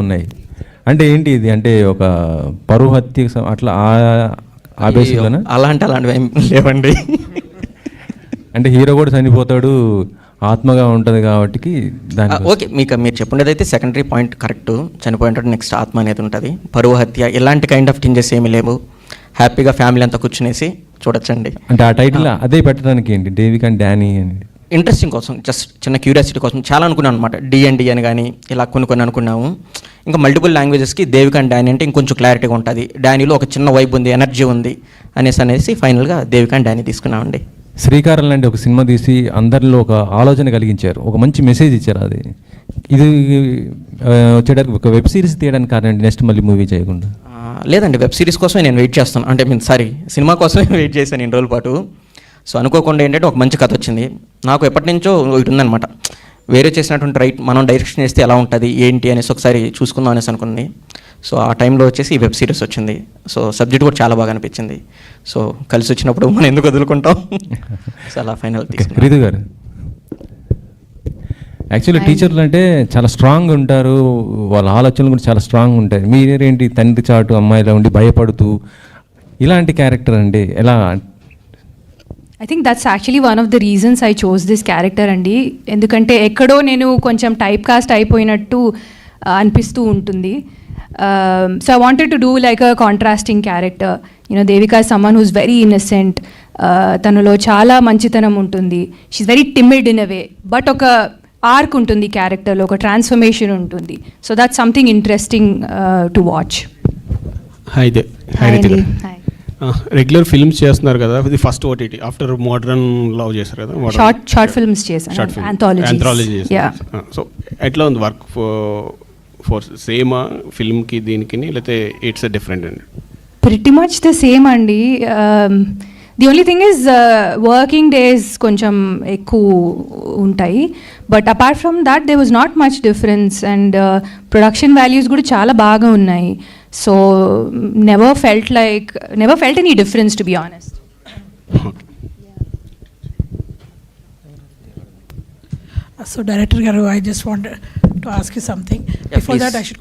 ఉన్నాయి. అంటే ఏంటి ఇది, అంటే ఒక పరువు హత్య అట్లా ఆ బేసిక్లోనా? అలాంటివి ఏం లేవండి. అంటే హీరో కూడా చనిపోతాడు, ఆత్మగా ఉంటుంది కాబట్టి దాని ఓకే. మీరు చెప్పుండేది అయితే సెకండరీ పాయింట్ కరెక్ట్. చనిపోయినట్టు నెక్స్ట్ ఆత్మ అనేది ఉంటుంది. పరువు హత్య ఇలాంటి కైండ్ ఆఫ్ థింజెస్ ఏమీ లేవు. హ్యాపీగా ఫ్యామిలీ అంతా కూర్చునేసి చూడొచ్చండి. అంటే ఆ టైటిల్ అదే పెట్టడానికి ఏంటి, డేవిడ్ అండ్ డానీ అని? ఇంట్రెస్టింగ్ కోసం, జస్ట్ చిన్న క్యూరియాసిటీ కోసం చాలా అనుకున్నాను అనమాట. D&D అని కానీ ఇలా కొన్ని అనుకున్నాము. ఇంకా మల్టిపుల్ లాంగ్వేజెస్కి దేవిక అండ్ డానీ అంటే ఇంకొంచెం క్లారిటీగా ఉంటుంది. డానీలో ఒక చిన్న వైబ్ ఉంది, ఎనర్జీ ఉంది అనేసి ఫైనల్గా దేవిక అండ్ డానీ తీసుకున్నామండి. శ్రీకారం లాంటి ఒక సినిమా తీసి అందరిలో ఒక ఆలోచన కలిగించారు, ఒక మంచి మెసేజ్ ఇచ్చారు. అది ఇది వచ్చేటప్పుడు ఒక వెబ్ సిరీస్ తీయడానికి కారణం నెక్స్ట్ మళ్ళీ మూవీ చేయకుండా? లేదండి, వెబ్ సిరీస్ కోసమే నేను వెయిట్ చేస్తాను. అంటే సినిమా కోసమే వెయిట్ చేశాను ఇన్ని రోజుల పాటు. సో అనుకోకుండా ఏంటంటే ఒక మంచి కథ వచ్చింది. నాకు ఎప్పటి నుంచో ఒకటి ఉందన్నమాట, వేరే చేసినటువంటి మనం డైరెక్షన్ చేస్తే ఎలా ఉంటుంది ఏంటి అనేసి ఒకసారి చూసుకుందాం అనేసి అనుకుంది. సో ఆ టైంలో వచ్చేసి ఈ వెబ్ సిరీస్ వచ్చింది. సో సబ్జెక్ట్ కూడా చాలా బాగా అనిపించింది. సో కలిసి వచ్చినప్పుడు మనం ఎందుకు వదులుకుంటాం. సో అలా ఫైనల్ రీతు గారు, యాక్చువల్లీ టీచర్లు అంటే చాలా స్ట్రాంగ్ ఉంటారు, వాళ్ళ ఆలోచనలు కూడా చాలా స్ట్రాంగ్ ఉంటాయి. మీరేంటి తండ్రి చాటు అమ్మాయిలా ఉండి భయపడుతూ ఇలాంటి క్యారెక్టర్ అండి ఎలా? I think that's actually one of the reasons I chose this character అండి. ఎందుకంటే ఎక్కడో నేను కొంచెం టైప్ కాస్ట్ అయిపోయినట్టు అనిపిస్తూ ఉంటుంది. So I wanted to do like a contrasting character. You know Devika is someone who's very innocent. తనలో చాలా మంచితనం ఉంటుంది. She's very timid in a way, but ఒక ఆర్క్ ఉంటుంది క్యారెక్టర్లో, ఒక ట్రాన్స్ఫర్మేషన్ ఉంటుంది. So that's something interesting to watch. Hi hi. Regular films చేస్తున్నారు కదా, ఇది first OTT after modern love చేశారు కదా, షార్ట్ ఫిల్మ్స్ చేశాను, ఆంథాలజీ. సో ఎట్లా ఉంది వర్క్ ఫోర్ సేమా ఫిల్మ్కి దీనికి, లేకపోతే ఇట్స్ డిఫరెంట్ అండి? ప్రిటీ మచ్ ద సేమ్ అండి. The only thing is working days కొంచెం ఎక్కువ ఉంటాయి, but apart from that they was not much difference. And production values కూడా చాలా బాగా ఉన్నాయి. So never felt any difference, to be honest. So director garu, I just want to ask you something. Before that I should